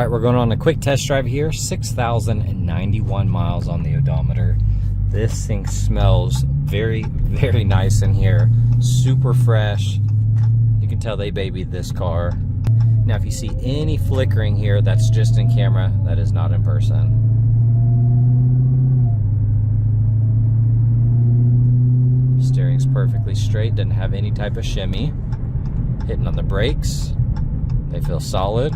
right, we're going on a quick test drive here. 6,091 miles on the odometer. This thing smells very, very nice in here. Super fresh. You can tell they babied this car. Now, if you see any flickering here, that's just in camera. That is not in person. Steering's perfectly straight, doesn't have any type of shimmy. Hitting on the brakes, they feel solid.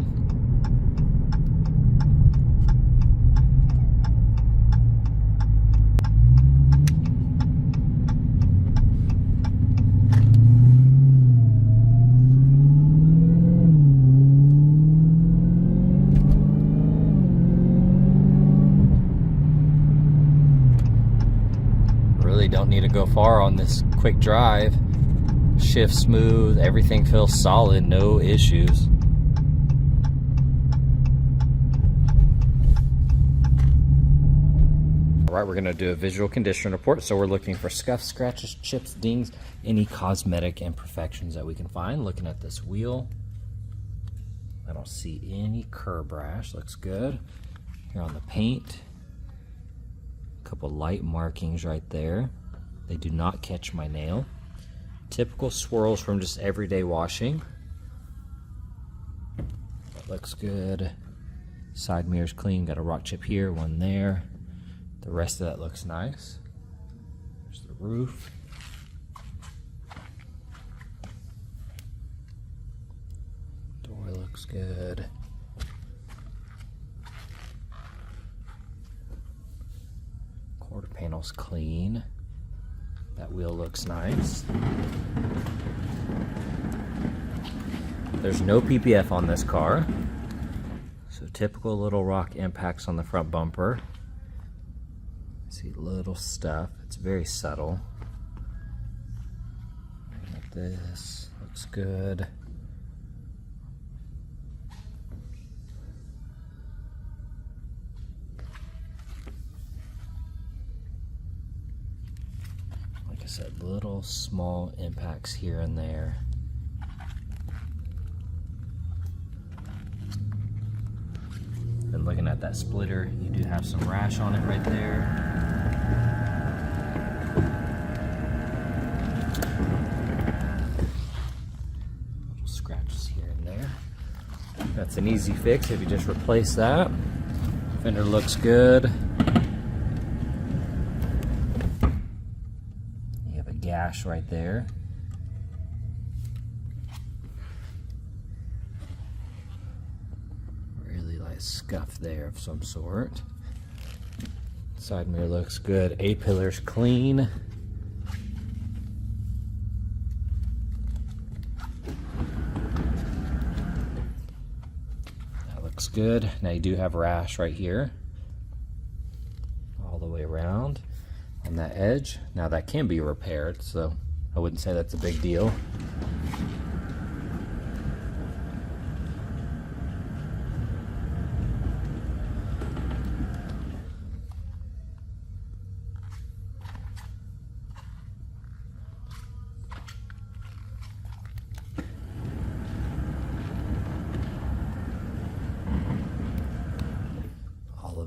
Really don't need to go far on this quick drive. Shift smooth, everything feels solid, no issues. Alright, we're going to do a visual condition report. So we're looking for scuffs, scratches, chips, dings, any cosmetic imperfections that we can find. Looking at this wheel, I don't see any curb rash, looks good. Here on the paint, a couple light markings right there. They do not catch my nail. Typical swirls from just everyday washing. That looks good. Side mirrors clean, got a rock chip here, one there. The rest of that looks nice. There's the roof. Door looks good. Quarter panel's clean. That wheel looks nice. There's no PPF on this car. So typical little rock impacts on the front bumper. See little stuff. It's very subtle. Looking at this, looks good. Like I said, little small impacts here and there. And looking at that splitter, you do have some rash on it right there. Little scratches here and there. That's an easy fix if you just replace that. Fender looks good. You have a gash right there. Scuff there of some sort. Side mirror looks good. A-pillar's clean. That looks good. Now you do have rash right here, all the way around on that edge. Now that can be repaired, so I wouldn't say that's a big deal.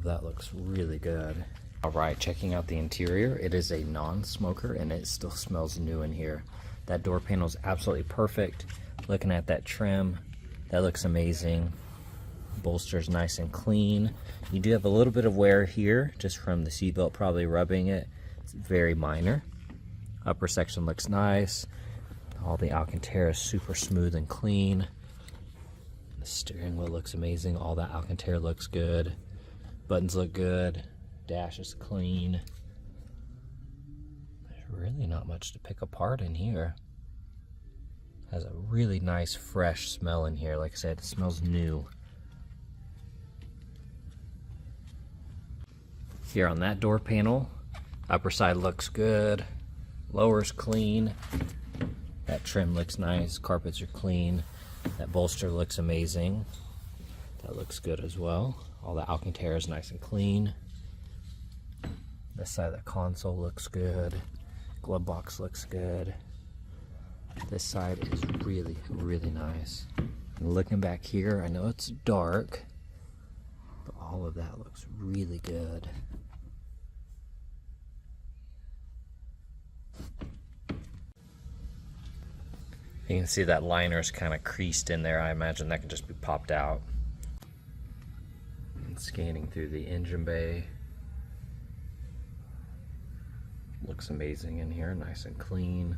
That looks really good. Alright, checking out the interior. It is a non-smoker and it still smells new in here. That door panel is absolutely perfect. Looking at that trim, that looks amazing. Bolster's nice and clean. You do have a little bit of wear here, just from the seatbelt probably rubbing it. It's very minor. Upper section looks nice. All the Alcantara is super smooth and clean. The steering wheel looks amazing. All that Alcantara looks good. Buttons look good. Dash is clean. There's really not much to pick apart in here. Has a really nice fresh smell in here. Like I said, it smells new. Here on that door panel, upper side looks good. Lower's clean. That trim looks nice. Carpets are clean. That bolster looks amazing. That looks good as well. All the Alcantara is nice and clean. This side of the console looks good. Glove box looks good. This side is really, really nice. And looking back here, I know it's dark, But all of that looks really good. You can see that liner's kind of creased in there. I imagine that can just be popped out. And scanning through the engine bay. Looks amazing in here, nice and clean.